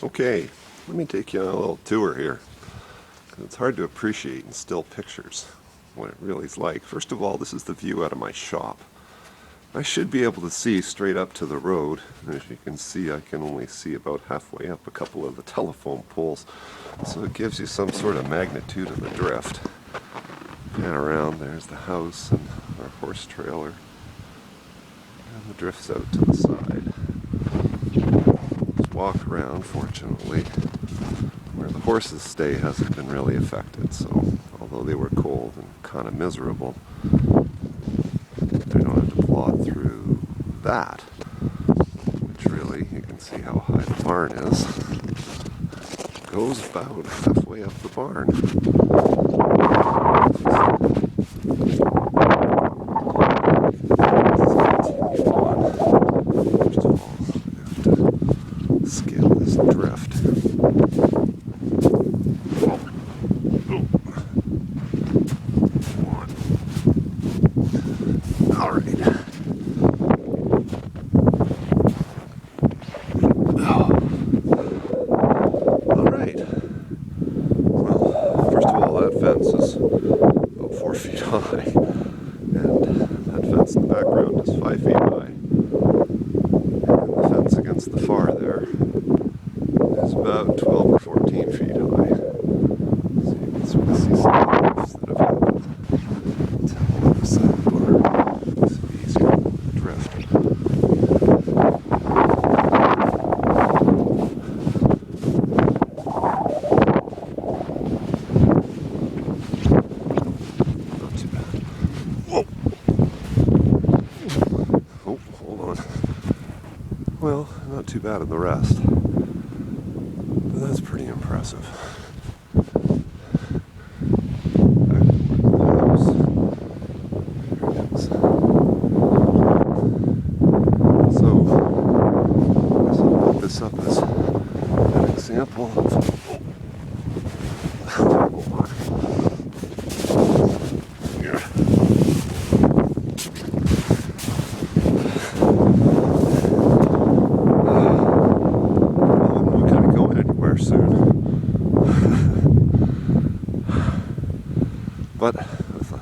Okay, let me take you on a little tour here. It's hard to appreciate in still pictures what it really is like. First of all, this is the view out of my shop. I should be able to see straight up to the road. As you can see, I can only see about halfway up a couple of the telephone poles. So it gives you some sort of magnitude of the drift. And around there's the house and our horse trailer. And the drift's out to the side. Let's walk around, fortunately. Where the horses stay hasn't been really affected, so although they were cold and kind of miserable, they don't have to plod through that, which really, you can see how high the barn is. It goes about halfway up the barn. First of all, I have to scale this drift. All right. Well, first of all, that fence is about 4 feet high, and that fence in the background is 5 feet high. And the fence against the far there is about 12 or 14 feet high. So you can sort of see some of the roofs that have happened. Let's have a look beside the barn. This will be easier to drift. Not too bad. Whoa! Oh, hold on. Well, not too bad in the rest. But that's pretty impressive. This up as an example of I'm not going to go anywhere soon. But with the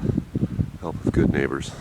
help of good neighbors,